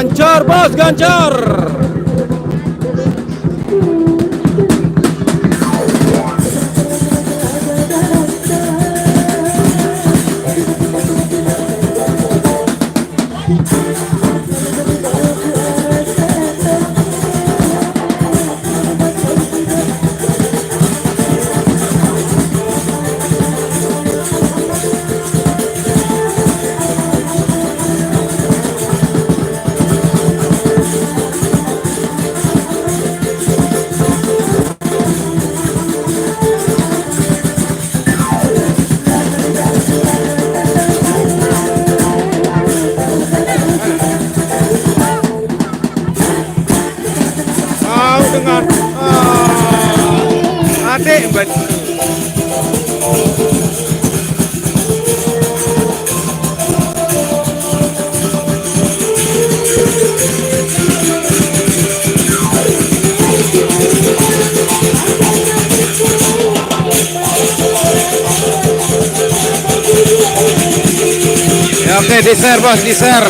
Gancor bos, gancor. Mau dengan adik mbak. Ya, oke, di share bos, di share.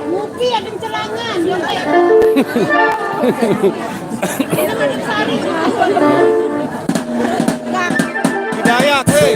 Mupi ada celangan. Hidayat, hei.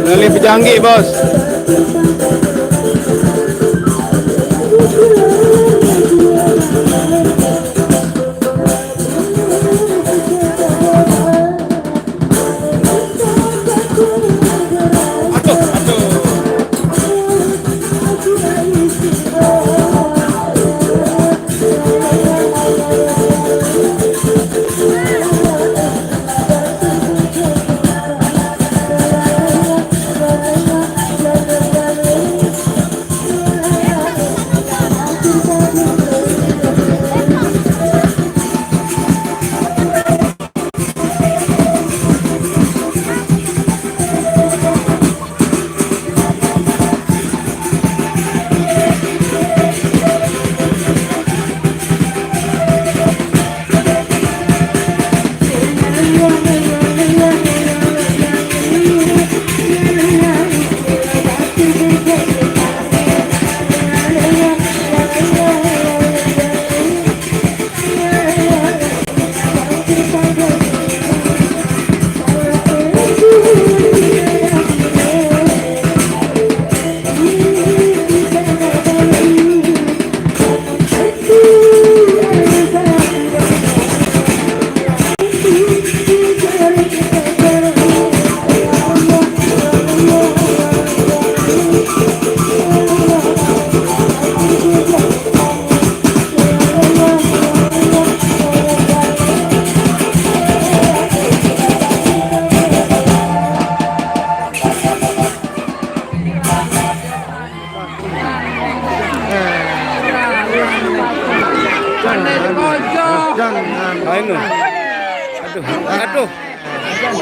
Lali Pejanggi, bos.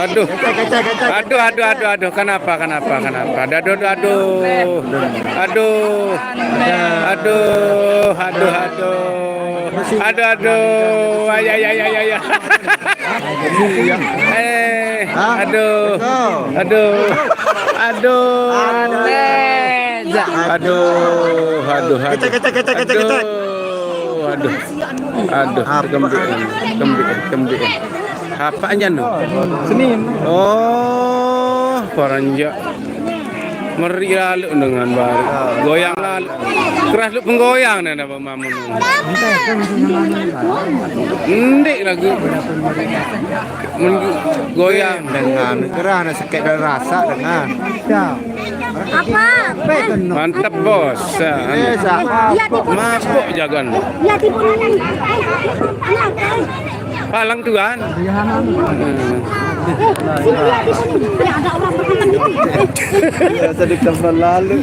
Aduh, aduh. Aduh. Aduh. Aduh. Aduh. Kenapa? Aduh. Ay. Kembali. Apanya nu? Senin. Oh, paranja. Meri lalu dengan baru. Goyang lalu. Keras lu penggoyang nih Pak Mamun. Ndek lagu. Goyang dengan kerana sakit dan rasa dengan. Apa? Mantap bos. Mabuk jagan. Ya tipu anak. Palang tuan. Sini dia di sini. Ya, ada orang bermakan di sini. Tadi kapan lalu?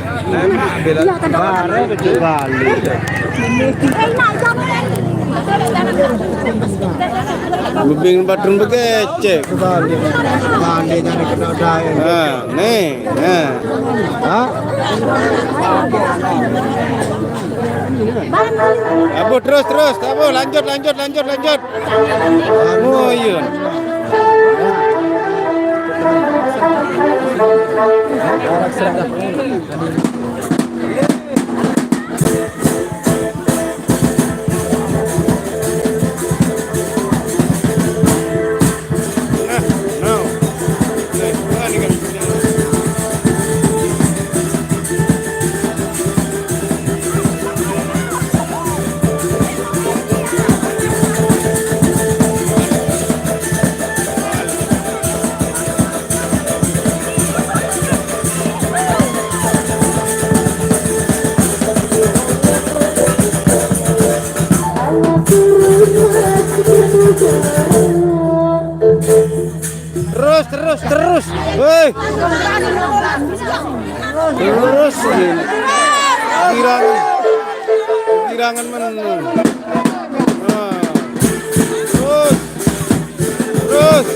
Bila Iya, ada orang kemarin ke Bali. nak jangan. Bubing patrun begecek. Ke Bali. Bali jadi kena daya. Nah, nih, nah. Hah? Abu terus, Abu lanjut. Oh iya. Terus. Woi. Terus. Kirangan mana? Nah. Terus.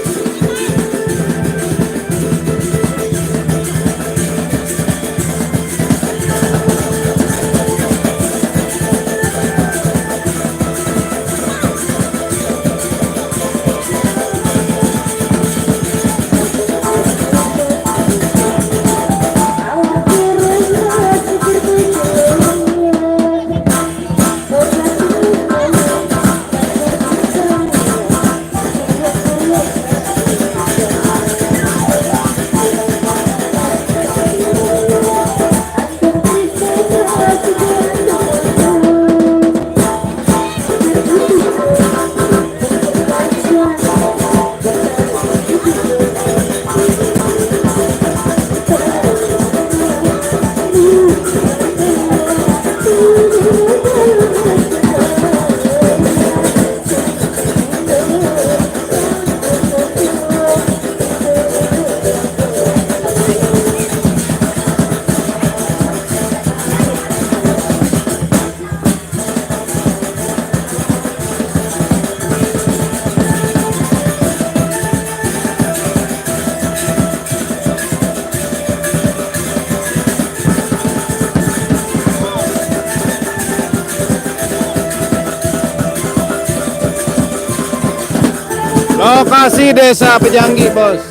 Lokasi Desa Pejanggi, Bos.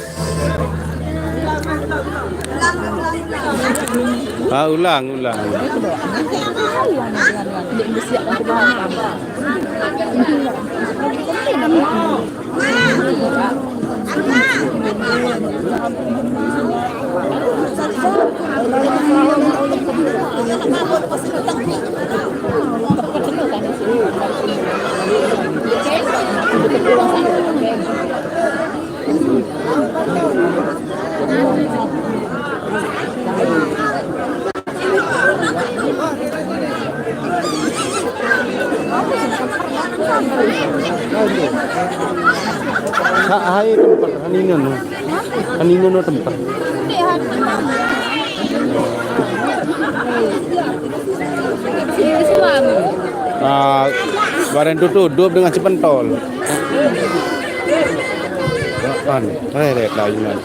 Ulang. Hai tempat Hanino no tempat. Barang tutup dengan Cipentol. Kan, reret layunan.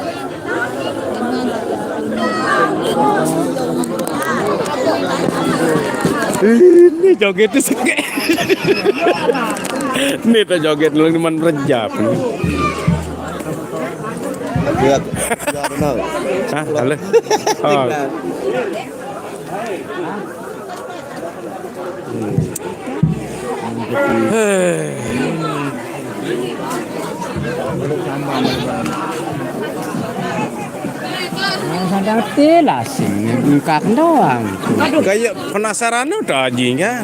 Ini jogetnya sekek. Ini tuh joget lu cuman berjam. Lihat. Hah, halo. Oh. Sadar lah sih, buka doang. Aduh, kayak penasaran udah ajinya.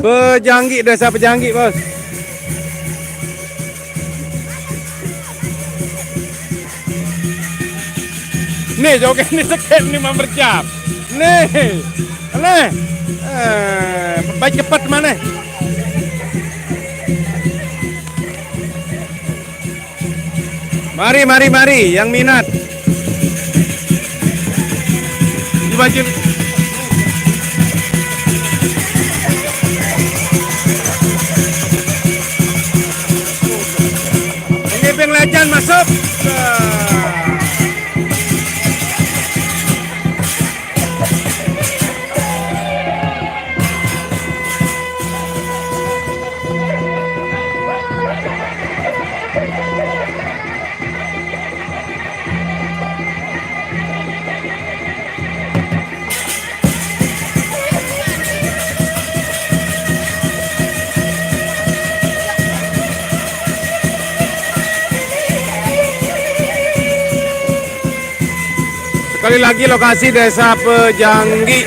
Pejanggi, Desa Pejanggi, Bos. Nih joget nih seket nih memberjam. Nih. Baik cepat mana? Mari yang minat. Dibagi. Ini Legend masuk. Sekali lagi lokasi Desa Pejanggi,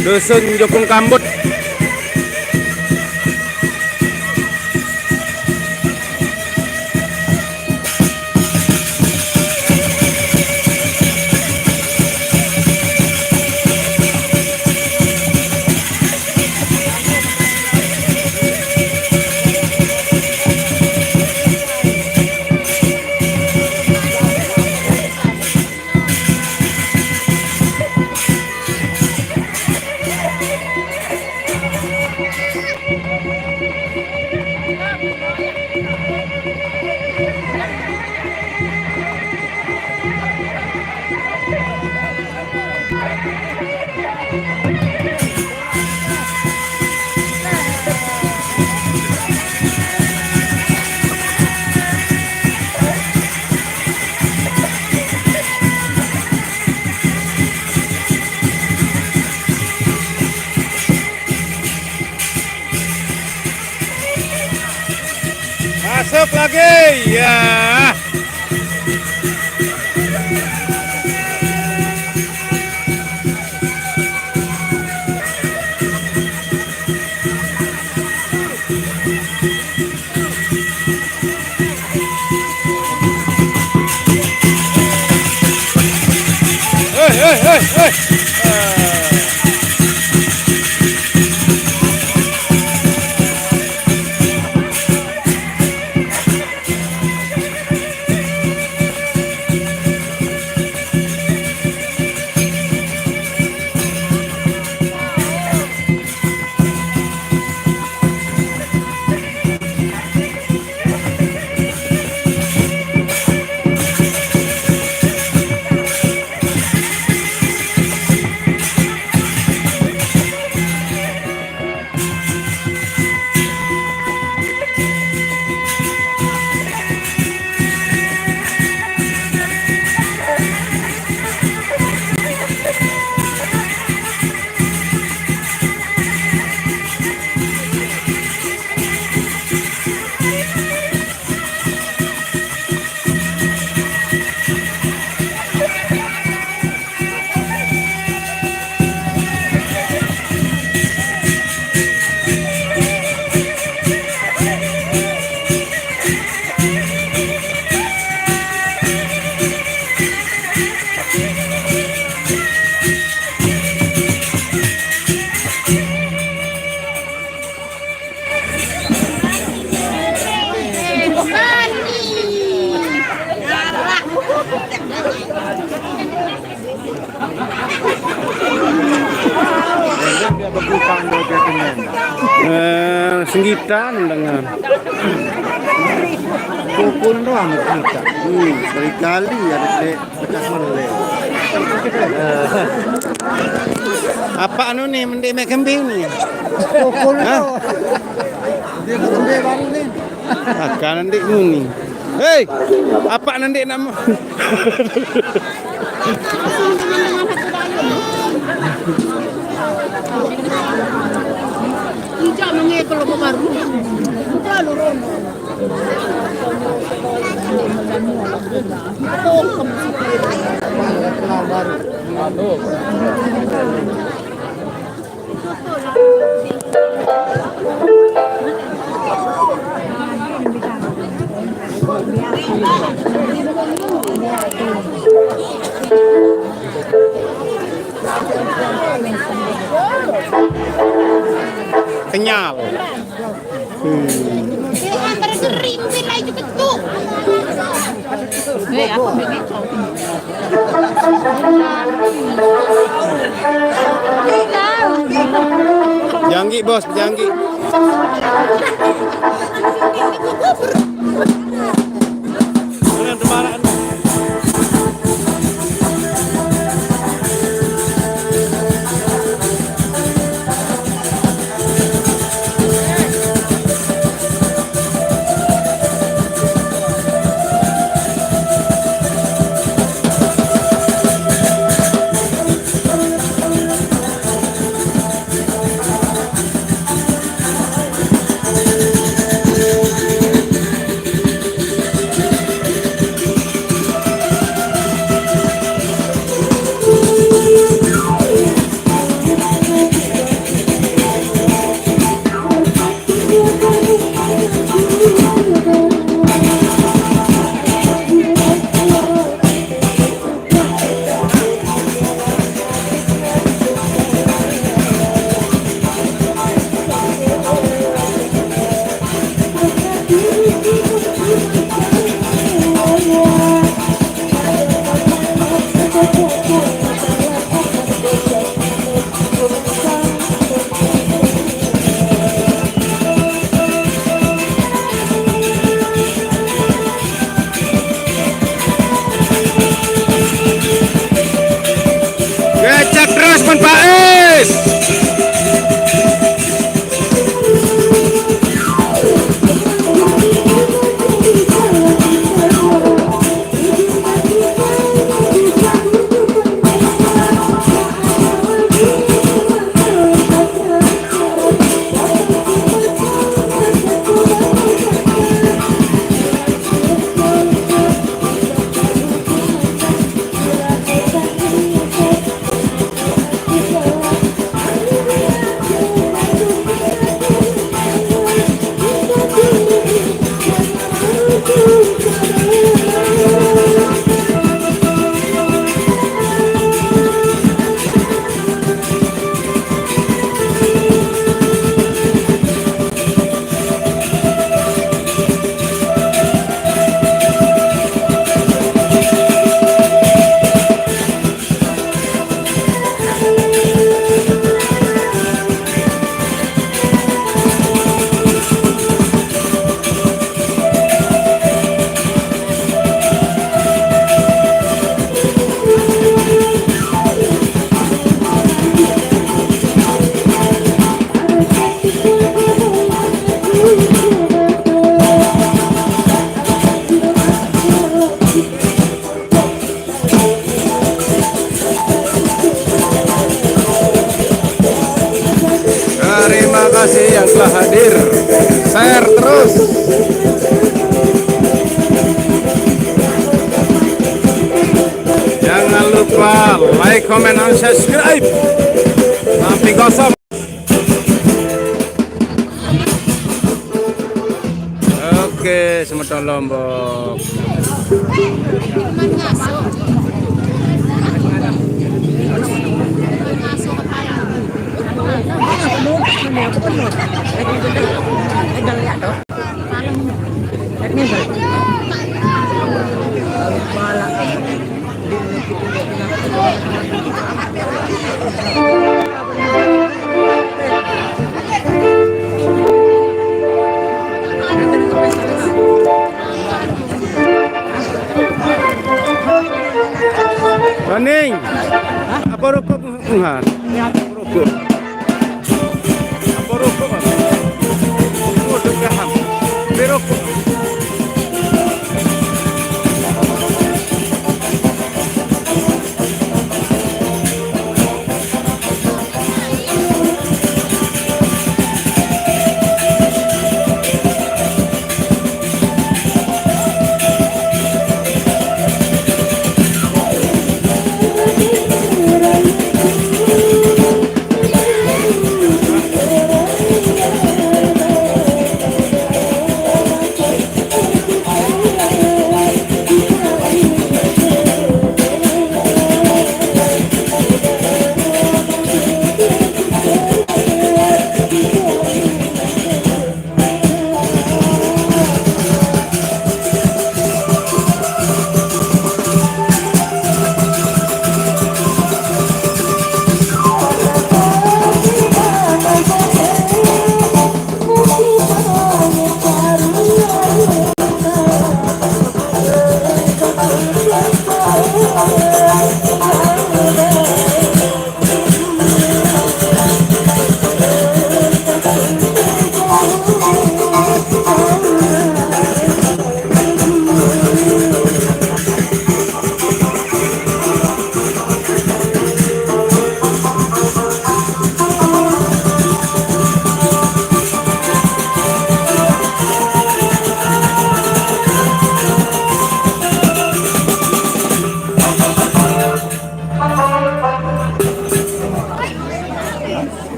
Dusun Jukung Kambut. Masuk lagi, ya. Hei. Senggita dengan Pukul doang kita. Sekali ada bekas meleleh. apa anu nih mendek mek kembing nih. Pukul doang. Dia kembali baru nih. Akan nanti muni. Hei, apa nanti nama? Tidak mengekor lo baru. Tidak lo rono. mahal. Antara kering nilai juga tuh. Aku begitu. Janggi bos, janggi. Gecek terus Pun Faiz. Terima kasih yang telah hadir. Share terus. Jangan lupa like, comment, dan subscribe. Sampai kosong. Oke, Semeton Lombok. Baning, apa rokok penghar? Rokok. Apa rokok? Oh, dekam. Berokok.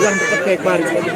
Yang pakai baris ini.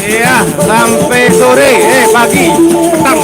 Iya, sampai sore, pagi, petang.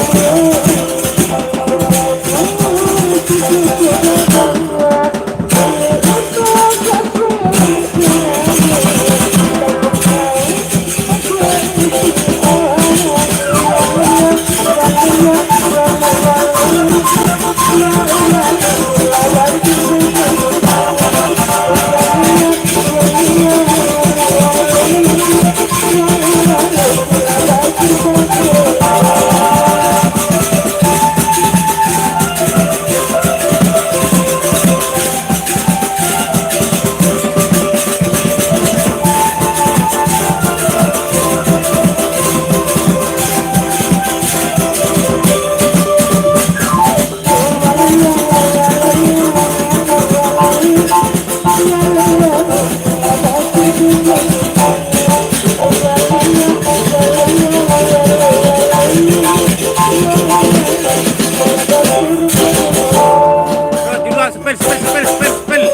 Spell.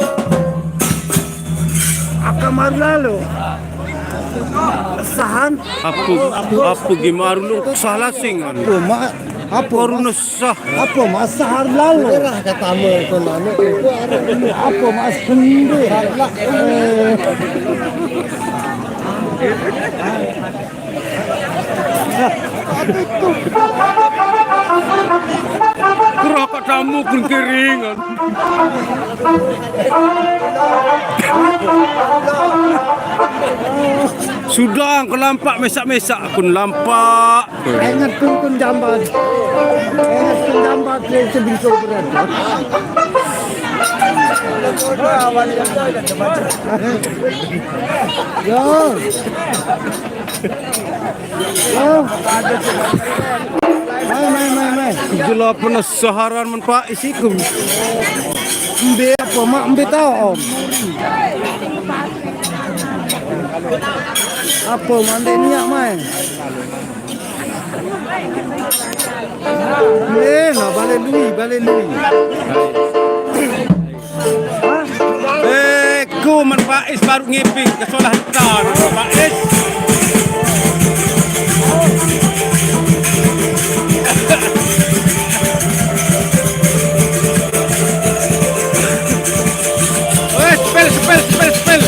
Akamar lalu. Sahan. Apa gimana lu salah singan? Apa Nusah. Apa masahar lalu? Merah katamu itu mana? Apa mas sendiri? Kerakak tamu pun keringan. Sudah kelampak mesak-mesak pun lampak. Ingat kun jambat. Ingat kun jambat yang sebisa berada. Yo. Mai. Jelah penasaran men Pak isikum. Ambil apa mak ambil tahu om. Apa mandi niat mai? Nah balik lui. Ku men Faiz baru ngiping ke sekolah hitam Faiz. Spell.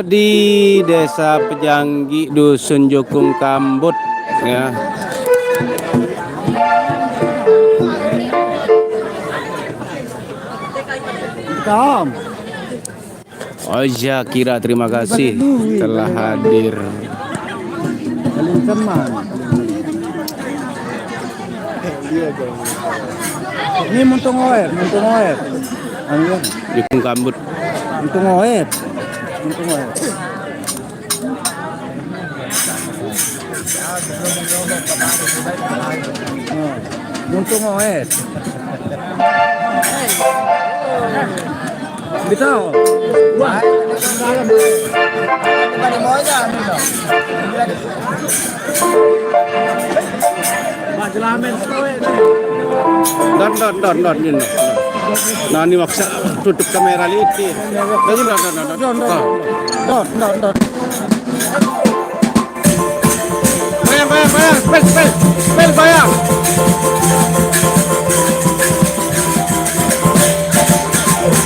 Di Desa Pejanggi, Dusun Jukung Kambut, ya. Tom. Oh iya, Kira, terima kasih telah hadir. Paling teman. Ini muntung oer. Jukung Kambut. Muntung oer. Muntung oer. Bitaw. Wah. Don yun. Nah, ini maksa tutup kamera liti. Don. Bayang. Spell bayang.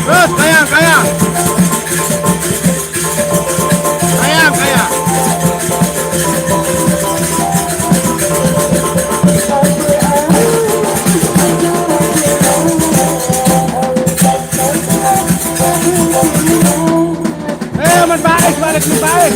Terus bayang. Bayang. Balik.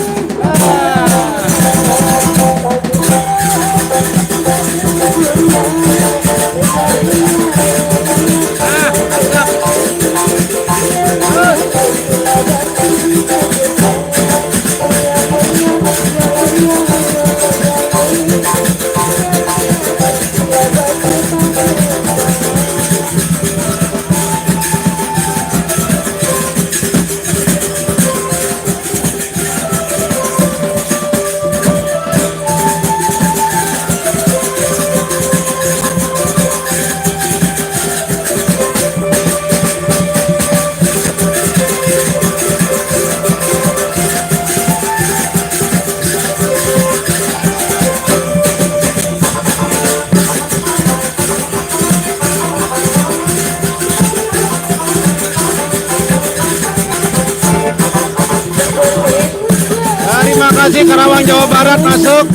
Kasih Karawang Jawa Barat masuk.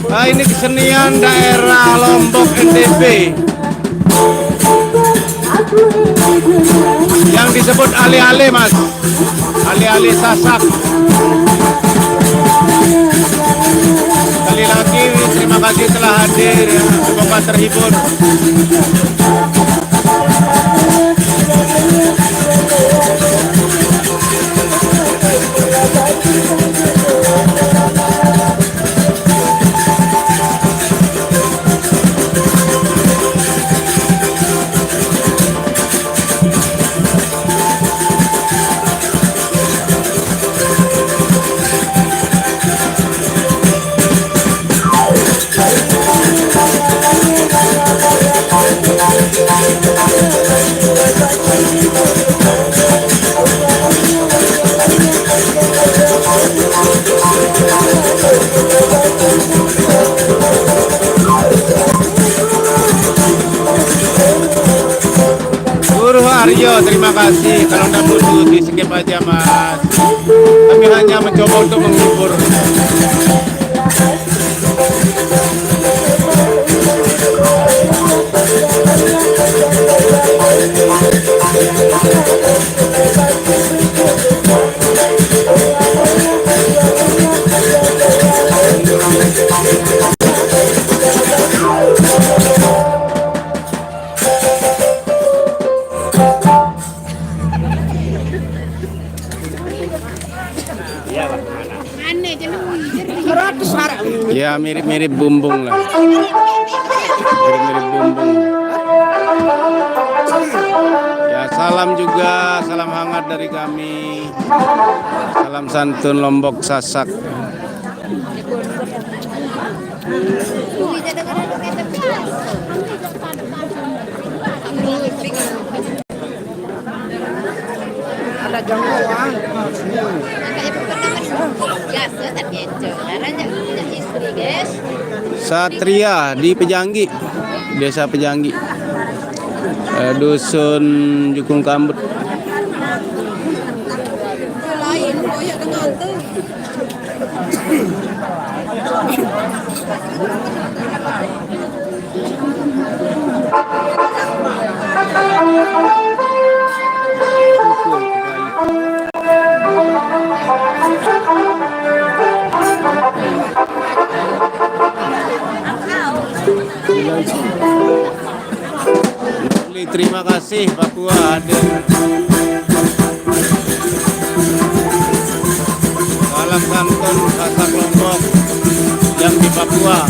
Ini kesenian daerah Lombok NTB yang disebut ale-ale, Mas. Ale-ale Sasak. Sekali lagi terima kasih telah hadir, ya. Semoga terhibur. Aryo, terima kasih. Kalau anda butuh di skip aja, Mas. Kami hanya mencoba untuk menghibur. Ya mirip-mirip bumbung lah. Mirip-mirip bumbung. Ya salam juga, salam hangat dari kami. Salam santun Lombok Sasak. Ada gangguan. Satria di Pejanggi, Desa Pejanggi, Dusun Jukung Kambut. Lain, koyak dengan tuh. Terima kasih Papua hadir. Salam santun Sasak Lombok yang di Papua.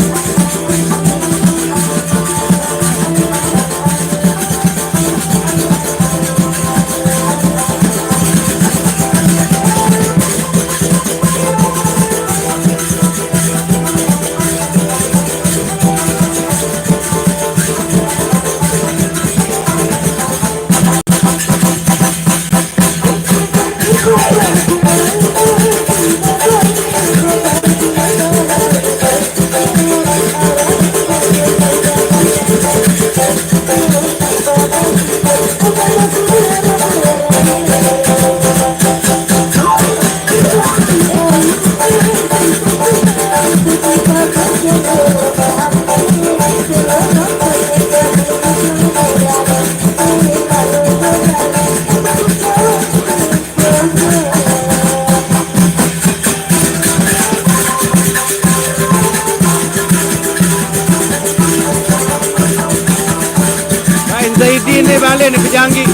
Zaidi ini balik nih Pejanggi.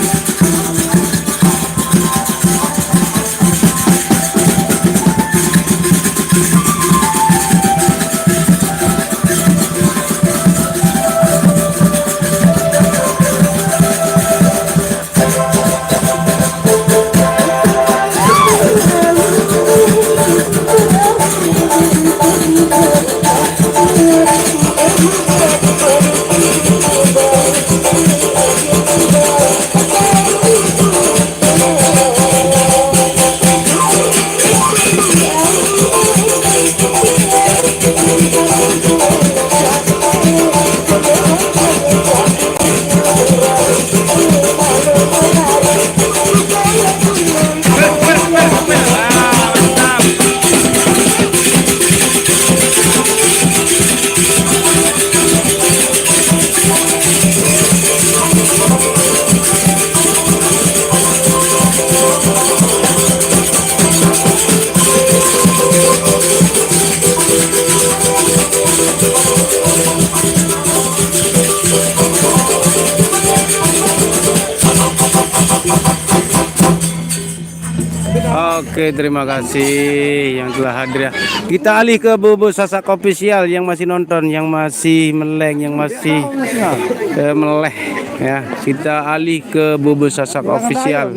Oke, terima kasih yang telah hadir ya. Kita alih ke Bobo Sasak Official yang masih nonton, yang masih meleng, yang masih meleh ya. Kita alih ke Bobo Sasak Official.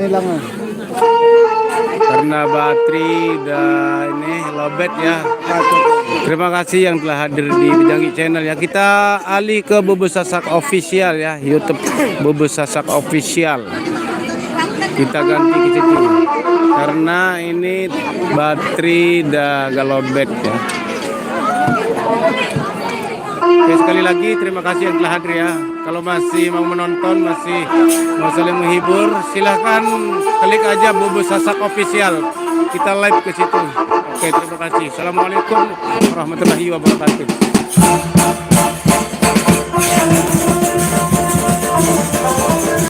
Karena bateri udah ini lobet ya. Terima kasih yang telah hadir di Pejanggi Channel ya. Kita alih ke Bobo Sasak Official ya, YouTube Bobo Sasak Official. Kita ganti ke situ karena ini bateri udah agak lobet ya. Oke, sekali lagi terima kasih yang telah hadir ya. Kalau masih mau menonton, masih mau saling menghibur, silahkan klik aja Bobo Sasak Official. Kita live ke situ. Oke, terima kasih. Assalamualaikum warahmatullahi wabarakatuh.